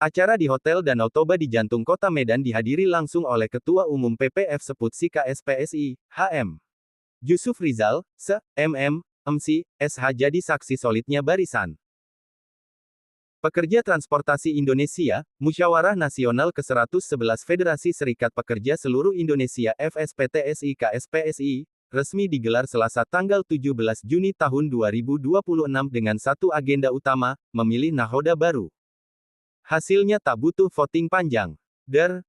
Acara di Hotel Danau Toba di jantung kota Medan dihadiri langsung oleh Ketua Umum PPF Seputsi KSPSI, HM. Yusuf Rizal, MM, MC, SH jadi saksi solidnya barisan Pekerja Transportasi Indonesia, Musyawarah Nasional ke-111 Federasi Serikat Pekerja Seluruh Indonesia FSPTSI KSPSI, resmi digelar Selasa tanggal 17 Juni tahun 2026 dengan satu agenda utama, memilih nahoda baru. Hasilnya tak butuh voting panjang.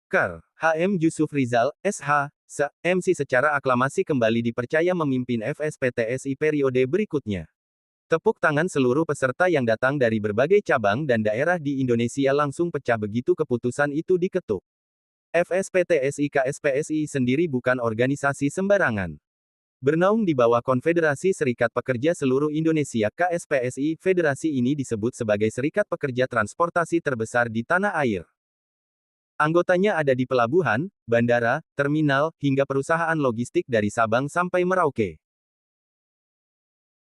Ker. HM Yusuf Rizal, SH, MC secara aklamasi kembali dipercaya memimpin FSPTSI periode berikutnya. Tepuk tangan seluruh peserta yang datang dari berbagai cabang dan daerah di Indonesia langsung pecah begitu keputusan itu diketuk. FSPTSI KSPSI sendiri bukan organisasi sembarangan. Bernaung di bawah Konfederasi Serikat Pekerja Seluruh Indonesia KSPSI, federasi ini disebut sebagai serikat pekerja transportasi terbesar di tanah air. Anggotanya ada di pelabuhan, bandara, terminal, hingga perusahaan logistik dari Sabang sampai Merauke.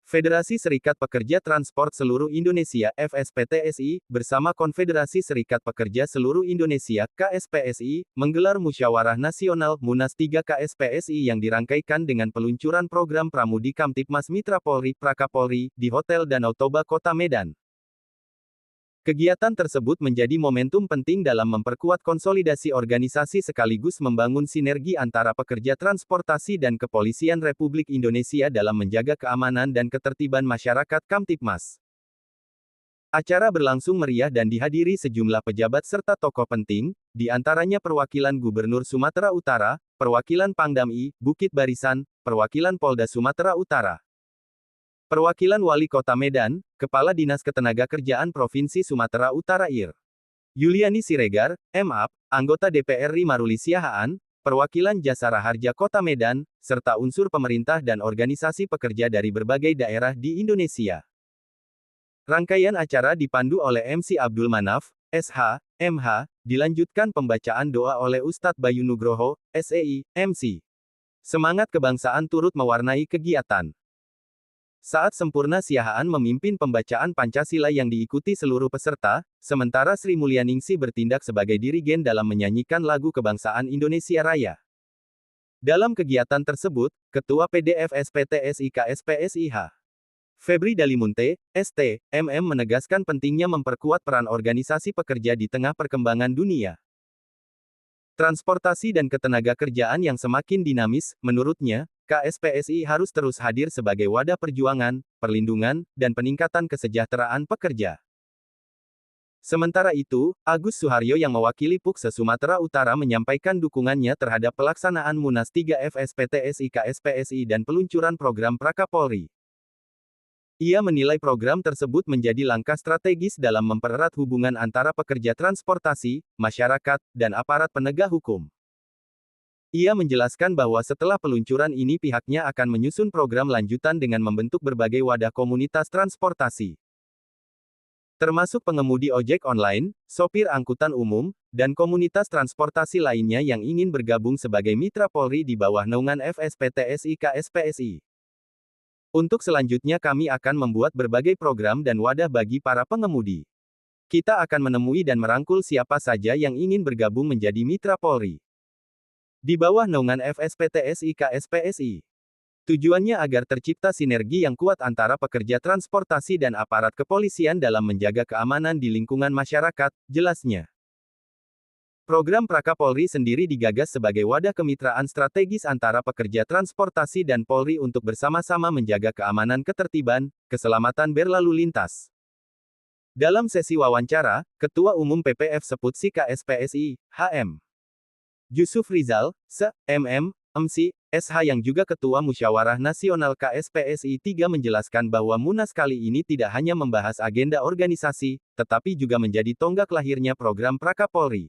Federasi Serikat Pekerja Transport Seluruh Indonesia FSPTSI, bersama Konfederasi Serikat Pekerja Seluruh Indonesia KSPSI, menggelar Musyawarah Nasional Munas 3 KSPSI yang dirangkaikan dengan peluncuran program Pramudi Kamtipmas Mitra Polri Prakapolri di Hotel Danau Toba Kota Medan. Kegiatan tersebut menjadi momentum penting dalam memperkuat konsolidasi organisasi sekaligus membangun sinergi antara pekerja transportasi dan Kepolisian Republik Indonesia dalam menjaga keamanan dan ketertiban masyarakat Kamtipmas. Acara berlangsung meriah dan dihadiri sejumlah pejabat serta tokoh penting, di antaranya perwakilan Gubernur Sumatera Utara, perwakilan Pangdam I, Bukit Barisan, perwakilan Polda Sumatera Utara. Perwakilan Wali Kota Medan, Kepala Dinas Ketenagakerjaan Provinsi Sumatera Utara IR. Yuliani Siregar, MAP, anggota DPR RI Maruli Siahaan, perwakilan Jasara Harja Kota Medan, serta unsur pemerintah dan organisasi pekerja dari berbagai daerah di Indonesia. Rangkaian acara dipandu oleh MC Abdul Manaf, SH, MH, dilanjutkan pembacaan doa oleh Ustadz Bayu Nugroho, SEI, MC. Semangat kebangsaan turut mewarnai kegiatan. Saat Sempurna Siahaan memimpin pembacaan Pancasila yang diikuti seluruh peserta, sementara Sri Mulyaningsih bertindak sebagai dirigen dalam menyanyikan lagu kebangsaan Indonesia Raya. Dalam kegiatan tersebut, Ketua PDF SPTSI KSPSIH, Febri Dalimunte, ST, MM menegaskan pentingnya memperkuat peran organisasi pekerja di tengah perkembangan dunia transportasi dan ketenagakerjaan yang semakin dinamis. Menurutnya, KSPSI harus terus hadir sebagai wadah perjuangan, perlindungan, dan peningkatan kesejahteraan pekerja. Sementara itu, Agus Suharyo yang mewakili Pukse Sumatera Utara menyampaikan dukungannya terhadap pelaksanaan Munas 3 FSPTSI KSPSI dan peluncuran program Prakapolri. Ia menilai program tersebut menjadi langkah strategis dalam mempererat hubungan antara pekerja transportasi, masyarakat, dan aparat penegak hukum. Ia menjelaskan bahwa setelah peluncuran ini pihaknya akan menyusun program lanjutan dengan membentuk berbagai wadah komunitas transportasi, termasuk pengemudi ojek online, sopir angkutan umum, dan komunitas transportasi lainnya yang ingin bergabung sebagai mitra Polri di bawah naungan FSPTSI KSPSI. Untuk selanjutnya kami akan membuat berbagai program dan wadah bagi para pengemudi. Kita akan menemui dan merangkul siapa saja yang ingin bergabung menjadi mitra Polri di bawah naungan FSPTSI KSPSI. Tujuannya agar tercipta sinergi yang kuat antara pekerja transportasi dan aparat kepolisian dalam menjaga keamanan di lingkungan masyarakat, jelasnya. Program Prakapolri sendiri digagas sebagai wadah kemitraan strategis antara pekerja transportasi dan Polri untuk bersama-sama menjaga keamanan ketertiban, keselamatan berlalu lintas. Dalam sesi wawancara, Ketua Umum PPF Seputsi KSPSI, HM. Yusuf Rizal, MM, MC, SH yang juga Ketua Musyawarah Nasional KSPSI 3 menjelaskan bahwa Munas kali ini tidak hanya membahas agenda organisasi, tetapi juga menjadi tonggak lahirnya program Prakapolri.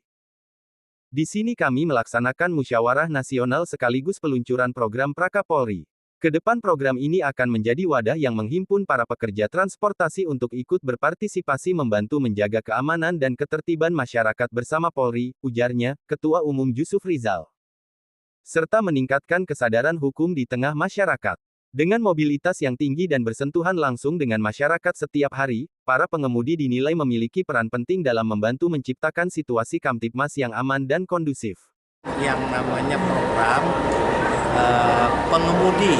Di sini kami melaksanakan musyawarah nasional sekaligus peluncuran program Prakapolri. Kedepan program ini akan menjadi wadah yang menghimpun para pekerja transportasi untuk ikut berpartisipasi membantu menjaga keamanan dan ketertiban masyarakat bersama Polri, ujarnya, Ketua Umum Yusuf Rizal. Serta meningkatkan kesadaran hukum di tengah masyarakat. Dengan mobilitas yang tinggi dan bersentuhan langsung dengan masyarakat setiap hari, para pengemudi dinilai memiliki peran penting dalam membantu menciptakan situasi Kamtibmas yang aman dan kondusif. Yang namanya program pengemudi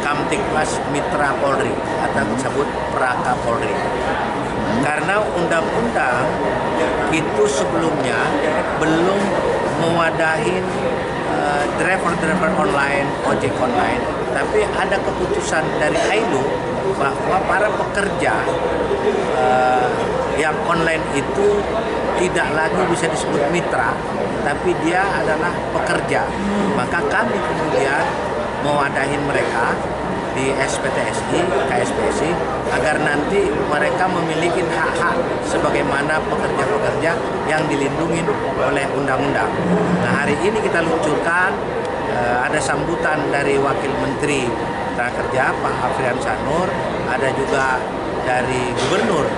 Kamtibmas Mitra Polri atau disebut Praka Polri. Karena undang-undang itu sebelumnya belum mewadahin driver online, ojek online, tapi ada keputusan dari AILU bahwa para pekerja yang online itu tidak lagi bisa disebut mitra, tapi dia adalah pekerja. Maka kami kemudian mewadahin mereka di SPTSI, KSPSI, agar nanti mereka memiliki hak-hak sebagaimana pekerja-pekerja yang dilindungi oleh undang-undang. Nah, hari ini kita luncurkan, ada sambutan dari Wakil Menteri Tenaga Kerja Pak Afrian Sanur, ada juga dari Gubernur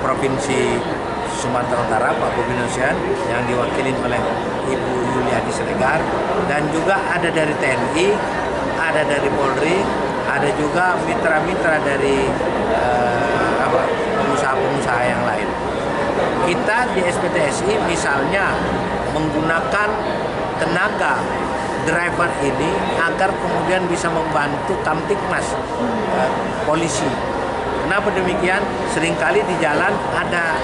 Provinsi Sumatera Utara Pak Bobi Nasution yang diwakili oleh Ibu Yuliadi Siregar, dan juga ada dari TNI, ada dari Polri, ada juga mitra-mitra dari pengusaha-pengusaha yang lain. Kita di SPTSI misalnya menggunakan tenaga driver ini agar kemudian bisa membantu Kamtibmas polisi. Kenapa demikian? Seringkali di jalan ada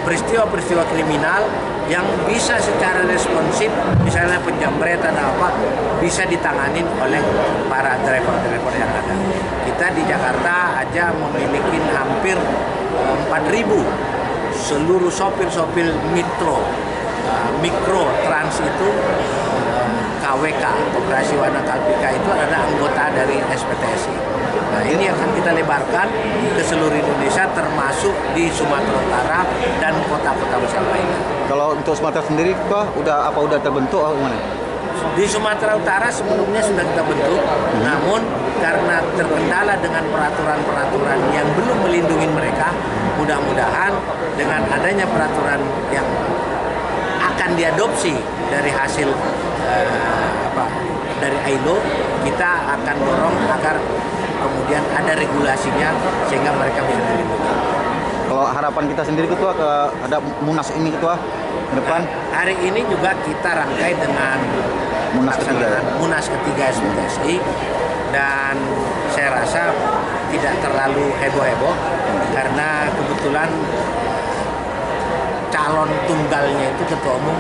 peristiwa-peristiwa kriminal yang bisa secara responsif, misalnya penjamretan apa, bisa ditangani oleh para driver-driver yang ada. Kita di Jakarta aja memiliki hampir 4.000 seluruh sopir-sopir mikro trans itu KWK, Koperasi Wana Kalpika, itu adalah anggota dari SPTSI. Nah, ini akan kita lebarkan ke seluruh Indonesia, termasuk di Sumatera Utara dan kota-kota besar lainnya. Kalau untuk Sumatera sendiri, Pak, udah terbentuk atau gimana? Di Sumatera Utara sebelumnya sudah kita bentuk, namun karena terkendala dengan peraturan-peraturan yang belum melindungi mereka, mudah-mudahan dengan adanya peraturan yang akan diadopsi dari hasil dari AILO, kita akan dorong agar kemudian ada regulasinya sehingga mereka bisa dilindungi. Kalau harapan kita sendiri, Ketua, ada Munas ini, Ketua, ke depan? Nah, hari ini juga kita rangkai dengan Munas ketiga SPTSI, dan saya rasa tidak terlalu heboh-heboh karena kebetulan calon tunggalnya itu Ketua Umum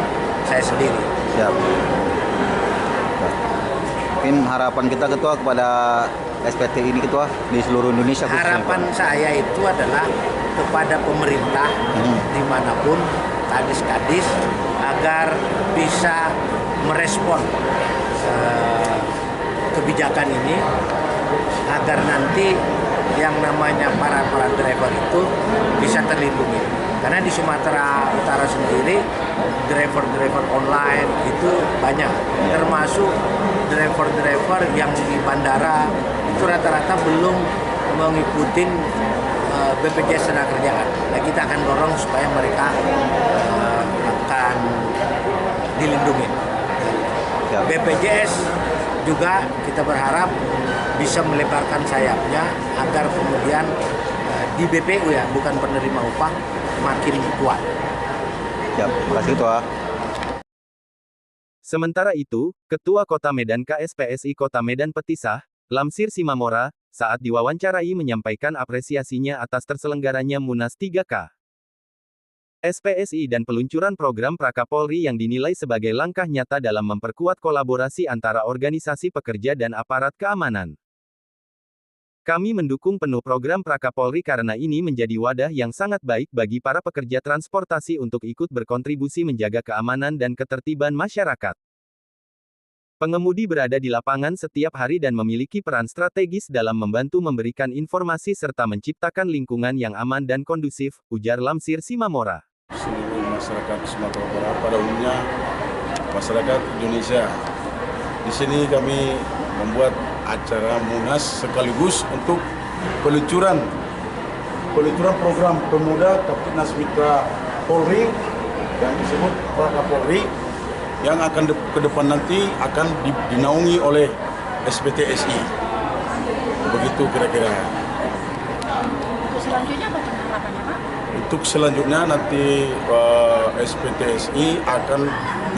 saya sendiri. Siap. Mungkin harapan kita, Ketua, kepada SPT ini, Ketua, di seluruh Indonesia. Harapan saya itu adalah kepada pemerintah dimanapun, kadis-kadis, agar bisa merespon kebijakan ini, agar nanti yang namanya para driver itu bisa terlindungi. Karena di Sumatera Utara sendiri driver online itu banyak, termasuk driver yang di bandara itu rata-rata belum mengikuti BPJS Tenagakerjaan. Nah, kita akan dorong supaya mereka akan dilindungi. BPJS juga kita berharap bisa melebarkan sayapnya agar kemudian di BPU, ya, bukan penerima upah, makin kuat. Ya, terima kasih, Ketua. Sementara itu, Ketua Kota Medan KSPSI Kota Medan Petisah, Lamsir Simamora, saat diwawancarai menyampaikan apresiasinya atas terselenggaranya Munas 3K SPSI dan peluncuran program Praka Polri yang dinilai sebagai langkah nyata dalam memperkuat kolaborasi antara organisasi pekerja dan aparat keamanan. Kami mendukung penuh program Praka Polri karena ini menjadi wadah yang sangat baik bagi para pekerja transportasi untuk ikut berkontribusi menjaga keamanan dan ketertiban masyarakat. Pengemudi berada di lapangan setiap hari dan memiliki peran strategis dalam membantu memberikan informasi serta menciptakan lingkungan yang aman dan kondusif, ujar Lamsir Simamora. Seluruh masyarakat Sumatera Utara, pada umumnya masyarakat Indonesia. Di sini kami membuat acara Munas sekaligus untuk peluncuran program pemuda Kamtibmas Mitra Polri yang disebut Praka Polri, yang akan ke depan nanti akan dinaungi oleh SPTSI. Begitu kira-kira. Selanjutnya apa harapannya, Pak? Untuk selanjutnya nanti SPTSI akan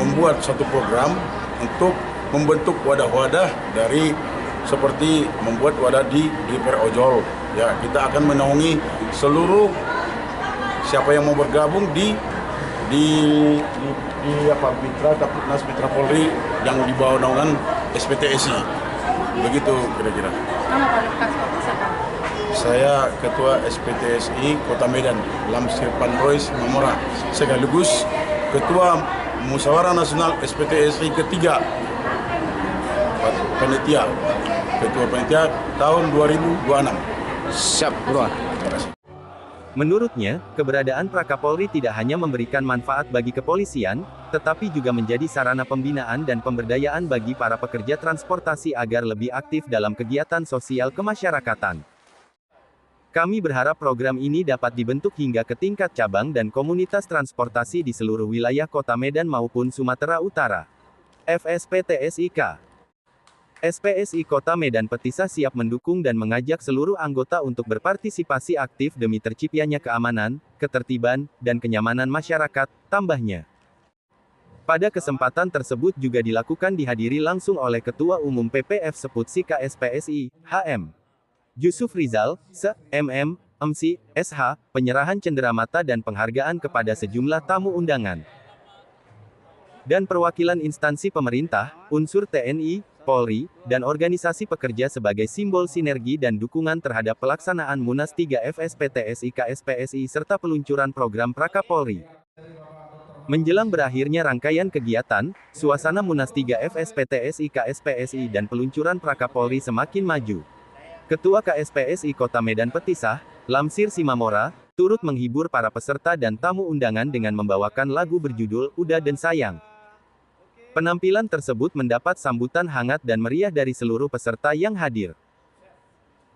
membuat satu program untuk membentuk wadah-wadah dari seperti membuat wadah di Perojol. Ya, kita akan menaungi seluruh siapa yang mau bergabung di Mitra Kapolnas Mitra Polri yang di bawah naungan SPTSI. Begitu kira-kira. Nama Pak Lukas siapa? Saya Ketua SPTSI Kota Medan, Lamsir Panrois Mamora, sekaligus Ketua Musyawarah Nasional SPTSI ketiga, panitia, Ketua Panitia tahun 2026. Siap, Bro. Terima kasih. Menurutnya, keberadaan Prakapolri tidak hanya memberikan manfaat bagi kepolisian, tetapi juga menjadi sarana pembinaan dan pemberdayaan bagi para pekerja transportasi agar lebih aktif dalam kegiatan sosial kemasyarakatan. Kami berharap program ini dapat dibentuk hingga ke tingkat cabang dan komunitas transportasi di seluruh wilayah Kota Medan maupun Sumatera Utara. FSPTSIK SPSI Kota Medan Petisa siap mendukung dan mengajak seluruh anggota untuk berpartisipasi aktif demi terciptanya keamanan, ketertiban, dan kenyamanan masyarakat, tambahnya. Pada kesempatan tersebut juga dilakukan dihadiri langsung oleh Ketua Umum PPF Seputsi KSPSI, HM Yusuf Rizal, MM, MC, SH, penyerahan cenderamata dan penghargaan kepada sejumlah tamu undangan. Dan perwakilan instansi pemerintah, unsur TNI, Polri, dan organisasi pekerja sebagai simbol sinergi dan dukungan terhadap pelaksanaan Munas 3 FSPTSI KSPSI serta peluncuran program Prakapolri. Menjelang berakhirnya rangkaian kegiatan, suasana Munas 3 FSPTSI KSPSI dan peluncuran Prakapolri semakin maju. Ketua KSPSI Kota Medan Petisa, Lamsir Simamora, turut menghibur para peserta dan tamu undangan dengan membawakan lagu berjudul Udah dan Sayang. Penampilan tersebut mendapat sambutan hangat dan meriah dari seluruh peserta yang hadir.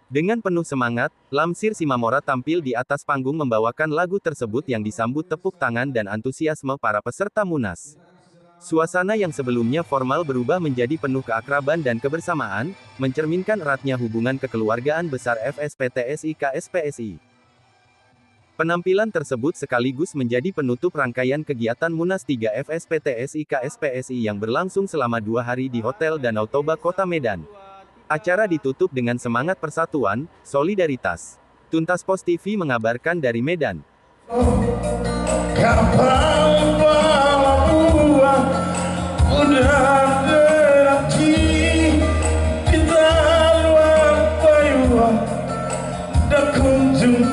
Dengan penuh semangat, Lamsir Simamora tampil di atas panggung membawakan lagu tersebut yang disambut tepuk tangan dan antusiasme para peserta Munas. Suasana yang sebelumnya formal berubah menjadi penuh keakraban dan kebersamaan, mencerminkan eratnya hubungan kekeluargaan besar FSPTSI KSPSI. Penampilan tersebut sekaligus menjadi penutup rangkaian kegiatan Munas 3 FSPTSI KSPSI yang berlangsung selama 2 hari di Hotel Danau Toba Kota Medan. Acara ditutup dengan semangat persatuan, solidaritas. Tuntas Pos TV mengabarkan dari Medan. Kita luar payuan, dah kunjung